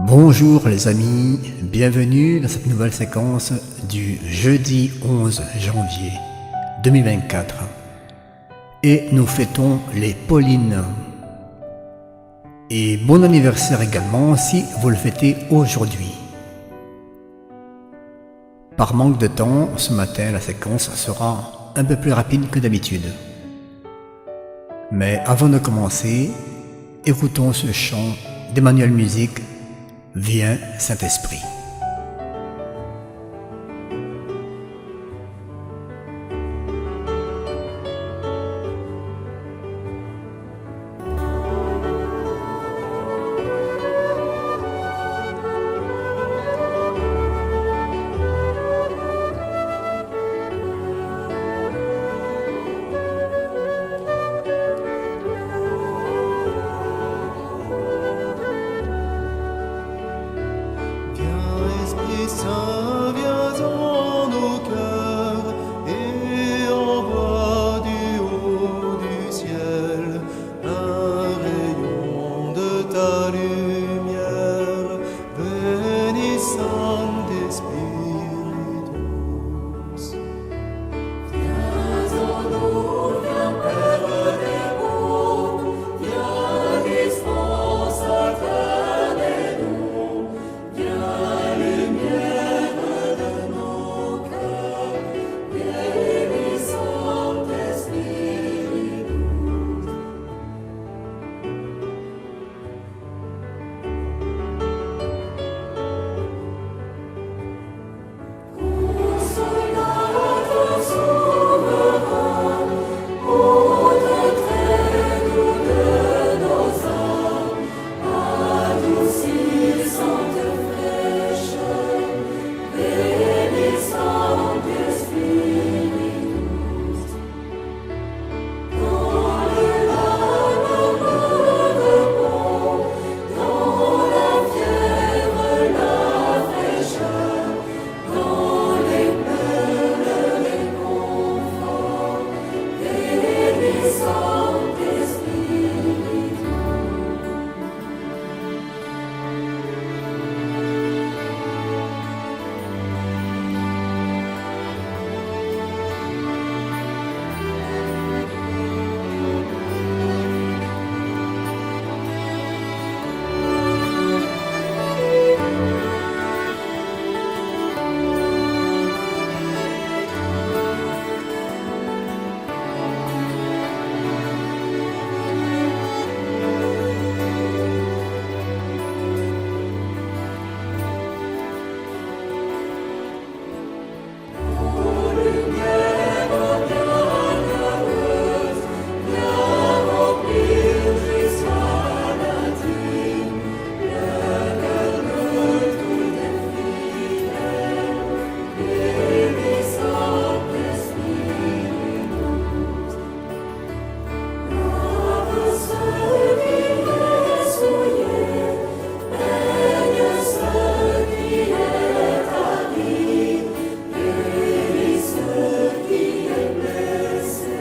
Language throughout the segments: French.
Bonjour les amis, bienvenue dans cette nouvelle séquence du jeudi 11 janvier 2024. Et nous fêtons les Paulines. Et bon anniversaire également si vous le fêtez aujourd'hui. Par manque de temps, ce matin la séquence sera un peu plus rapide que d'habitude. Mais avant de commencer, écoutons ce chant d'Emmanuel Musique. Viens, Saint-Esprit. Saint, viens en nos cœurs et envoie du haut du ciel un rayon de ta lumière, bénis Saint-Esprit douce. Viens en nous, viens Père des mondes, viens dispensateur des dons, viens lumière de nos cœurs, bénis Saint-Esprit douce. Consolateur souverain, ôte très doux de nos âmes, adoucis sainte fraîcheur, bénis Saint-Esprit douce. Dans le larme repos, dans la fièvre la fraîcheur, dans les perles réconfort, bénis Saint-Esprit douce. Lumière bienheureuse, viens remplir jusqu'à l'intime le cœur de tous tes fidèles, bénis Saint-Esprit douce. Lave ceux qui est souillé, baigne ceux qui est avide, bénis ceux qui est blessé,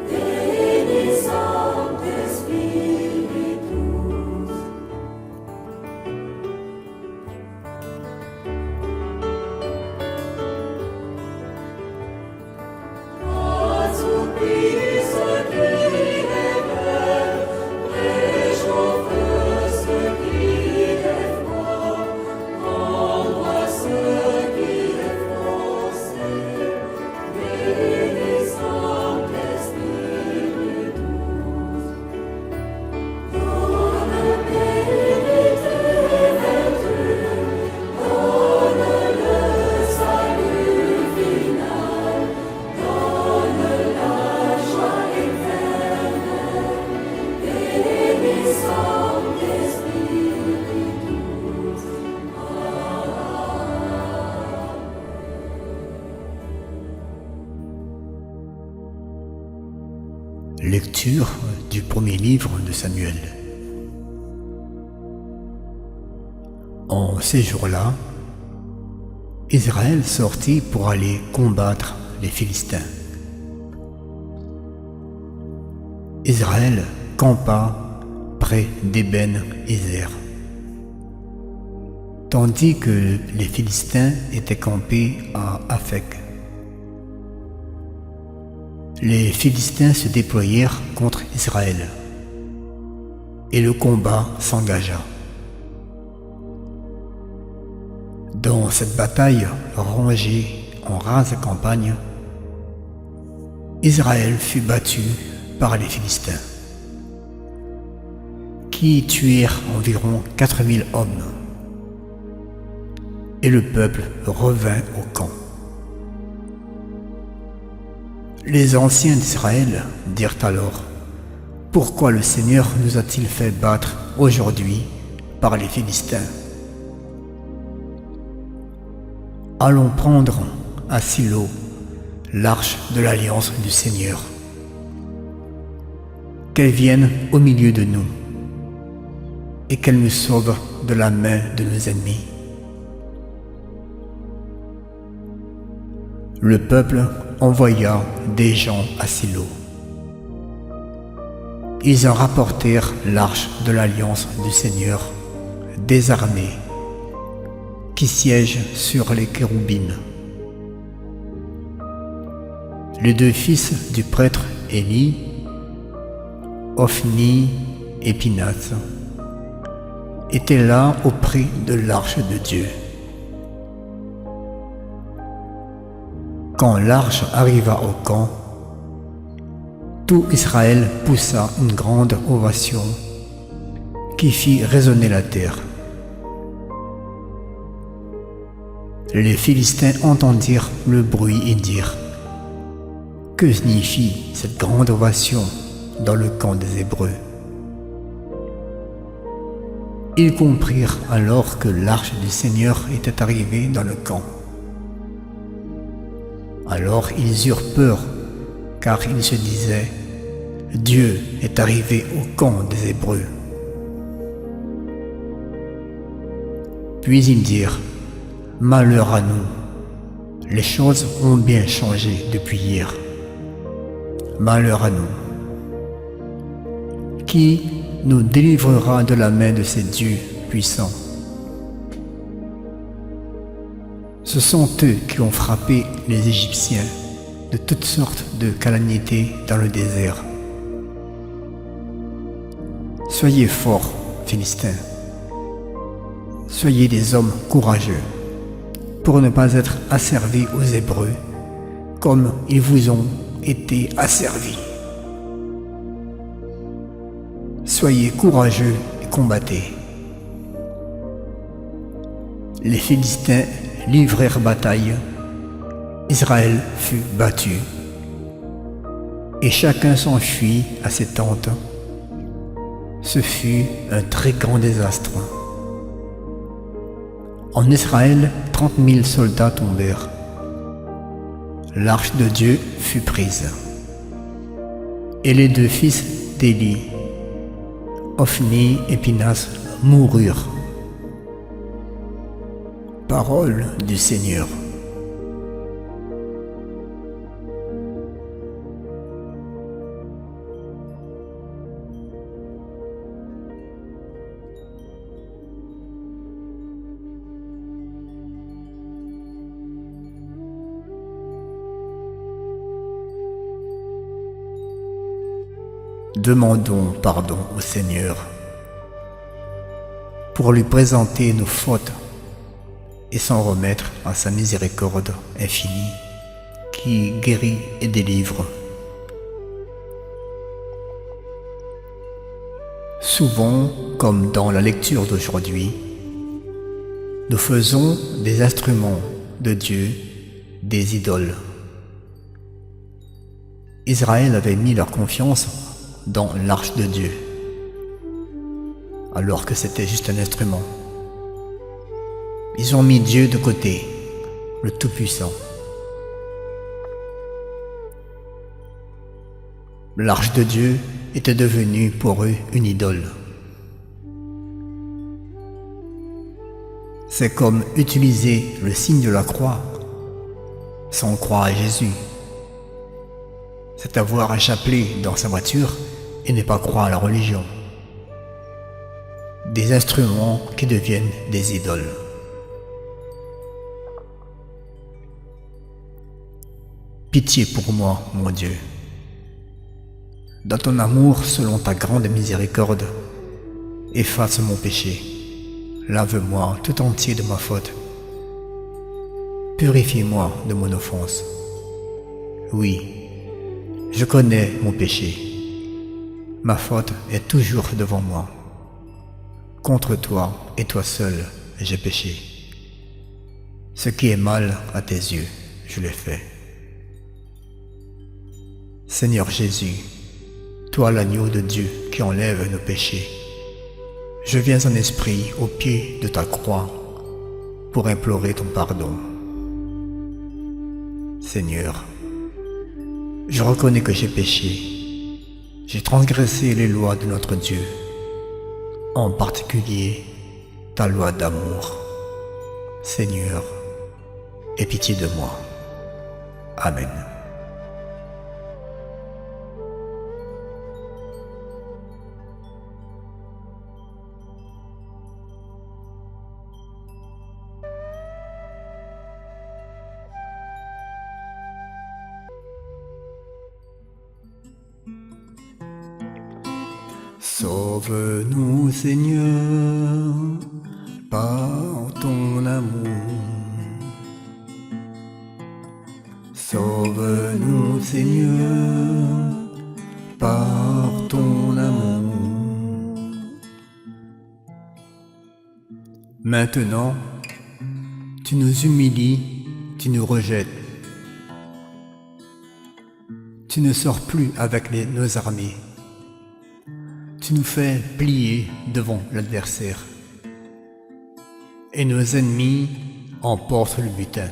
bénis Saint-Esprit douce. Assoupis ceux qui révèlent, réchauffe ceux qui est froid, envoie ceux qui est froissé, bénis Saint-Esprit douce. Donne vérité et vertu, donne le salut final, donne la joie éternelle, bénis Saint-Esprit douce. Lecture du premier livre de Samuel. En ces jours-là, Israël sortit pour aller combattre les Philistins. Israël campa près d'Ébène-Ézer. tandis que les Philistins étaient campés à Aphek. Les Philistins se déployèrent contre Israël, et le combat s'engagea. Dans cette bataille rangée en rase campagne, Israël fut battu par les Philistins, qui tuèrent environ 4000 hommes, et le peuple revint au camp. Les anciens d'Israël dirent alors: « Pourquoi le Seigneur nous a-t-il fait battre aujourd'hui par les Philistins? Allons prendre à Silo l'arche de l'alliance du Seigneur, qu'elle vienne au milieu de nous et qu'elle nous sauve de la main de nos ennemis. » Le peuple envoya des gens à Silo. Ils en rapportèrent l'arche de l'alliance du Seigneur désarmée, qui siège sur les chérubins. Les deux fils du prêtre Élie, Ophni et Pinhas, étaient là auprès de l'arche de Dieu. Quand l'arche arriva au camp, tout Israël poussa une grande ovation qui fit résonner la terre. Les Philistins entendirent le bruit et dirent: « Que signifie cette grande ovation dans le camp des Hébreux ?» Ils comprirent alors que l'arche du Seigneur était arrivée dans le camp. Alors ils eurent peur, car ils se disaient: « Dieu est arrivé au camp des Hébreux. » Puis ils dirent: « Malheur à nous, les choses ont bien changé depuis hier. Malheur à nous. Qui nous délivrera de la main de ces dieux puissants? Ce sont eux qui ont frappé les Égyptiens de toutes sortes de calamités dans le désert. Soyez forts, Philistins. Soyez des hommes courageux, pour ne pas être asservis aux Hébreux, comme ils vous ont été asservis. Soyez courageux et combattez. » Les Philistins livrèrent bataille, Israël fut battu, et chacun s'enfuit à ses tentes. Ce fut un très grand désastre. En Israël, 30 000 soldats tombèrent. L'arche de Dieu fut prise. Et les deux fils d'Élie, Ophni et Pinhas, moururent. Parole du Seigneur. Demandons pardon au Seigneur pour lui présenter nos fautes et s'en remettre à sa miséricorde infinie qui guérit et délivre. Souvent, comme dans la lecture d'aujourd'hui, nous faisons des instruments de Dieu des idoles. Israël avait mis leur confiance dans l'arche de Dieu, alors que c'était juste un instrument. Ils ont mis Dieu de côté, le Tout-Puissant. L'arche de Dieu était devenue pour eux une idole. C'est comme utiliser le signe de la croix sans croire à Jésus. C'est avoir un chapelet dans sa voiture et ne pas croire à la religion. Des instruments qui deviennent des idoles. pitié pour moi, mon Dieu. Dans ton amour, selon ta grande miséricorde, efface mon péché. Lave-moi tout entier de ma faute. Purifie-moi de mon offense. Oui, je connais mon péché. Ma faute est toujours devant moi. Contre toi et toi seul, j'ai péché. Ce qui est mal à tes yeux, je l'ai fait. Seigneur Jésus, toi l'agneau de Dieu qui enlève nos péchés, je viens en esprit au pied de ta croix pour implorer ton pardon. Seigneur, je reconnais que j'ai péché. J'ai transgressé les lois de notre Dieu, en particulier ta loi d'amour. Seigneur, aie pitié de moi. Amen. Sauve-nous, Seigneur, par ton amour. Sauve-nous, Seigneur, par ton amour. Maintenant, tu nous humilies, tu nous rejettes. Tu ne sors plus avec nos armées. Tu nous fais plier devant l'adversaire. Et nos ennemis emportent le butin.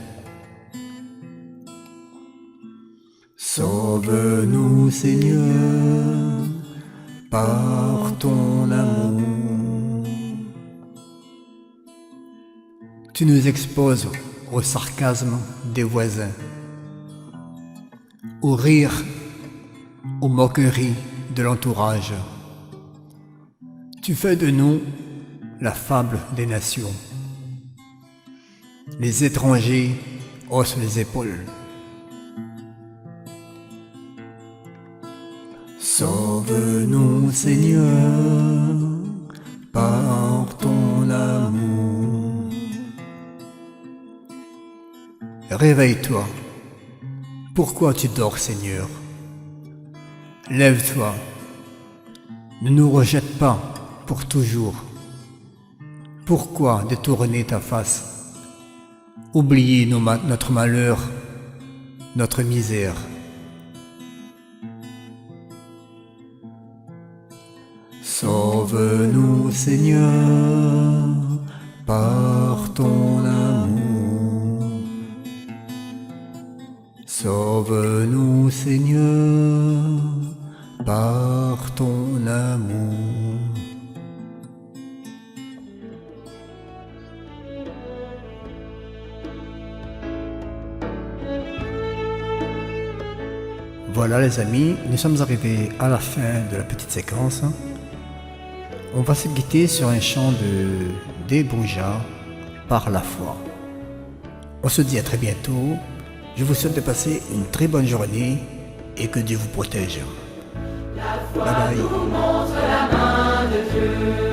Sauve-nous, Seigneur, par ton amour. Tu nous exposes au sarcasme des voisins, au rire, aux moqueries de l'entourage. Tu fais de nous la fable des nations. Les étrangers haussent les épaules. Sauve-nous, Seigneur, par ton amour. Réveille-toi. Pourquoi tu dors, Seigneur? Lève-toi. Ne nous rejette pas pour toujours. Pourquoi détourner ta face? Oublier notre malheur, notre misère. Sauve-nous, Seigneur, par ton amour. Sauve-nous, Seigneur, par ton amour. Voilà les amis, nous sommes arrivés à la fin de la petite séquence. On va se quitter sur un chant de Débrouja, par la foi. On se dit à très bientôt. Je vous souhaite de passer une très bonne journée et que Dieu vous protège. La foi Bye bye. nous montre la main de Dieu.